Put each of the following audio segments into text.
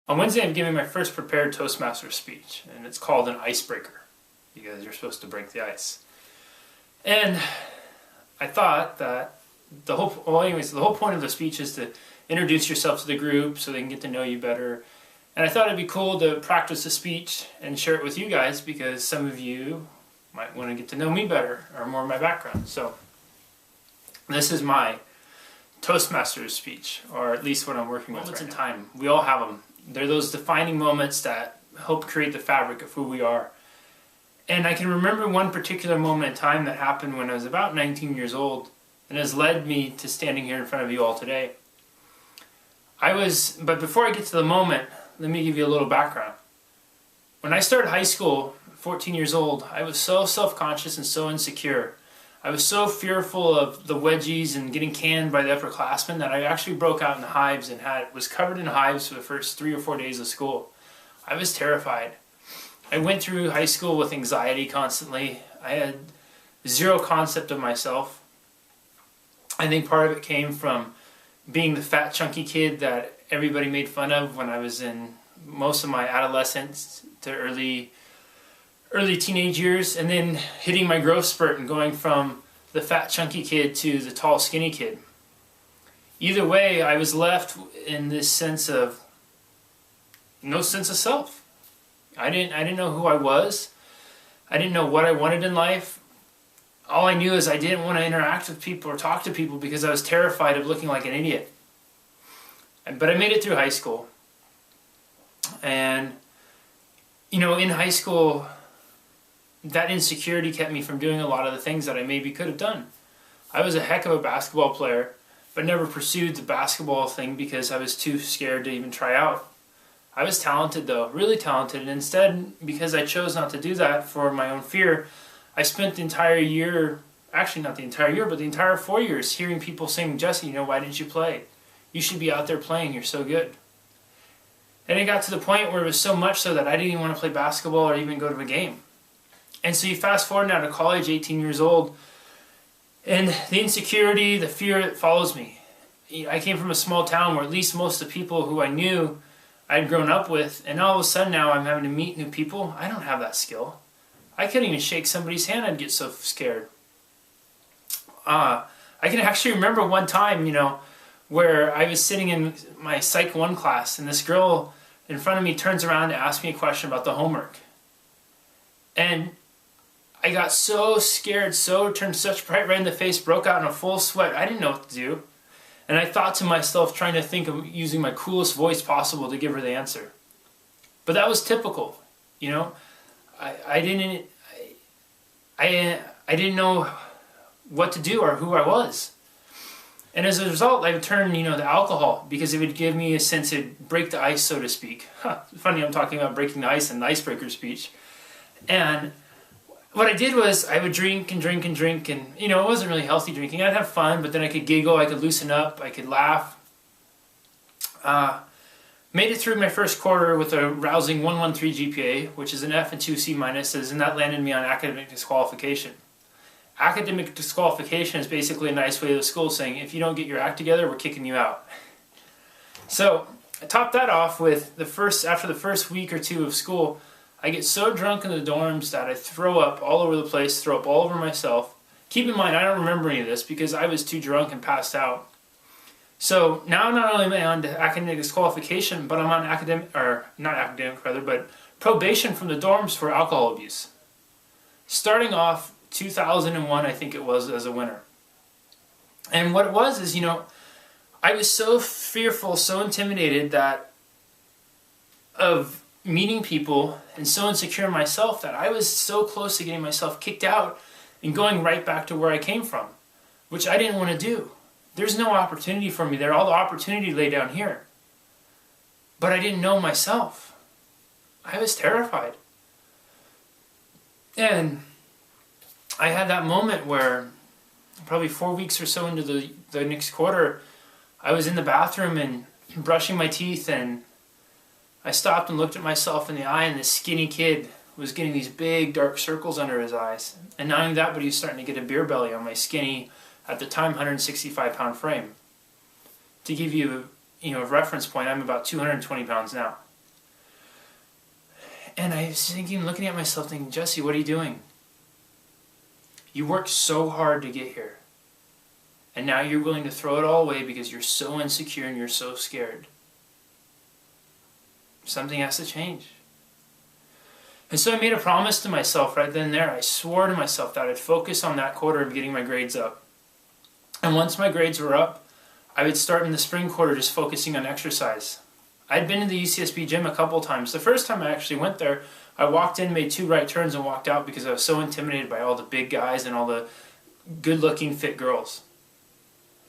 On Wednesday, I'm giving my first prepared Toastmasters speech, and it's called an icebreaker because you're supposed to break the ice. And I thought that the whole point of the speech is to introduce yourself to the group so they can get to know you better. And I thought it'd be cool to practice the speech and share it with you guys because some of you might want to get to know me better or more of my background. So this is my Toastmasters speech, or at least what I'm working with right now. Moments in time, we all have them. They're those defining moments that help create the fabric of who we are. And I can remember one particular moment in time that happened when I was about 19 years old and has led me to standing here in front of you all today. But before I get to the moment, let me give you a little background. When I started high school, 14 years old, I was so self-conscious and so insecure. I was so fearful of the wedgies and getting canned by the upperclassmen that I actually broke out in hives and was covered in hives for the first 3 or 4 days of school. I was terrified. I went through high school with anxiety constantly. I had zero concept of myself. I think part of it came from being the fat, chunky kid that everybody made fun of when I was in most of my adolescence to early teenage years, and then hitting my growth spurt and going from the fat, chunky kid to the tall, skinny kid. Either way, I was left in this sense of no sense of self. I didn't know who I was. I didn't know what I wanted in life. All I knew is I didn't want to interact with people or talk to people because I was terrified of looking like an idiot. But I made it through high school. And, in high school, that insecurity kept me from doing a lot of the things that I maybe could have done. I was a heck of a basketball player, but never pursued the basketball thing because I was too scared to even try out. I was talented though, really talented, and instead, because I chose not to do that for my own fear, I spent the entire year, actually not the entire year, but the entire 4 years hearing people saying, "Jesse, why didn't you play? You should be out there playing, you're so good." And it got to the point where it was so much so that I didn't even want to play basketball or even go to a game. And so you fast forward now to college, 18 years old, and the insecurity, the fear that follows me. I came from a small town where at least most of the people who I knew I'd grown up with, and all of a sudden now I'm having to meet new people. I don't have that skill. I couldn't even shake somebody's hand, I'd get so scared. I can actually remember one time, where I was sitting in my Psych 1 class, and this girl in front of me turns around to ask me a question about the homework. And I got so scared, turned such bright red in the face, broke out in a full sweat. I didn't know what to do. And I thought to myself, trying to think of using my coolest voice possible to give her the answer. But that was typical, I didn't know what to do or who I was. And as a result, I would turn, to alcohol because it would give me a sense of break the ice, so to speak. Funny, I'm talking about breaking the ice in the icebreaker speech. And what I did was I would drink and drink and drink, and it wasn't really healthy drinking. I'd have fun, but then I could giggle, I could loosen up, I could laugh. Made it through my first quarter with a rousing 113 GPA, which is an F and 2 C minuses, and that landed me on academic disqualification. Academic disqualification is basically a nice way of the school saying, if you don't get your act together, we're kicking you out. So I topped that off with after the first week or two of school, I get so drunk in the dorms that I throw up all over the place, throw up all over myself. Keep in mind, I don't remember any of this because I was too drunk and passed out. So now not only am I on academic disqualification, but I'm on but probation from the dorms for alcohol abuse. Starting off 2001, I think it was, as a winner. And what it was is, I was so fearful, so intimidated of meeting people and so insecure in myself that I was so close to getting myself kicked out and going right back to where I came from, which I didn't want to do. There's no opportunity for me there. All the opportunity lay down here. But I didn't know myself. I was terrified. And I had that moment where probably 4 weeks or so into the next quarter, I was in the bathroom and brushing my teeth, and I stopped and looked at myself in the eye, and this skinny kid was getting these big dark circles under his eyes. And not only that, but he was starting to get a beer belly on my skinny, at the time, 165-pound frame. To give you a reference point, I'm about 220 pounds now. And I was thinking, looking at myself thinking, Jesse, what are you doing? You worked so hard to get here. And now you're willing to throw it all away because you're so insecure and you're so scared. Something has to change. And so I made a promise to myself right then and there. I swore to myself that I'd focus on that quarter of getting my grades up. And once my grades were up, I would start in the spring quarter just focusing on exercise. I'd been to the UCSB gym a couple times. The first time I actually went there, I walked in, made 2 right turns, and walked out because I was so intimidated by all the big guys and all the good-looking, fit girls.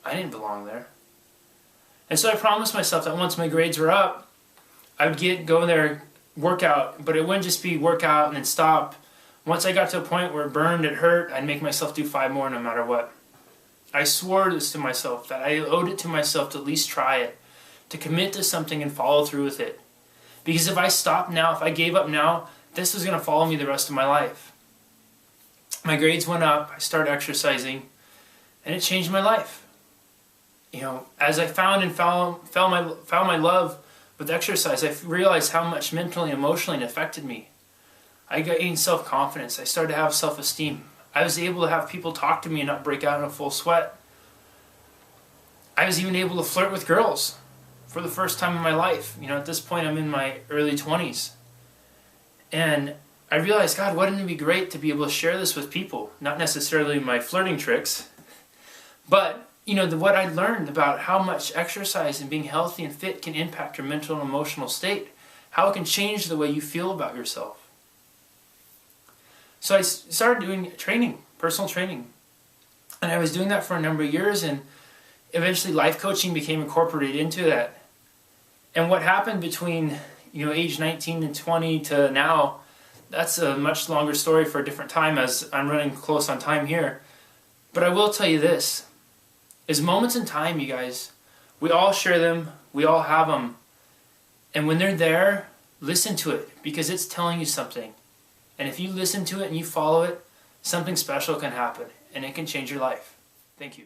I didn't belong there. And so I promised myself that once my grades were up, I would go there, work out, but it wouldn't just be work out and then stop. Once I got to a point where it burned, it hurt, I'd make myself do 5 more no matter what. I swore this to myself, that I owed it to myself to at least try it, to commit to something and follow through with it. Because if I stopped now, if I gave up now, this was going to follow me the rest of my life. My grades went up, I started exercising, and it changed my life. You know, as I found my love with exercise, I realized how much mentally and emotionally it affected me. I gained self-confidence. I started to have self-esteem. I was able to have people talk to me and not break out in a full sweat. I was even able to flirt with girls for the first time in my life. You know, at this point I'm in my early 20s. And I realized, God, wouldn't it be great to be able to share this with people? Not necessarily my flirting tricks, but you know, what I learned about how much exercise and being healthy and fit can impact your mental and emotional state. How it can change the way you feel about yourself. So I started doing training, personal training. And I was doing that for a number of years, and eventually life coaching became incorporated into that. And what happened between, you know, age 19 and 20 to now, that's a much longer story for a different time, as I'm running close on time here. But I will tell you this, is moments in time, you guys, we all share them, we all have them. And when they're there, listen to it, because it's telling you something. And if you listen to it and you follow it, something special can happen, and it can change your life. Thank you.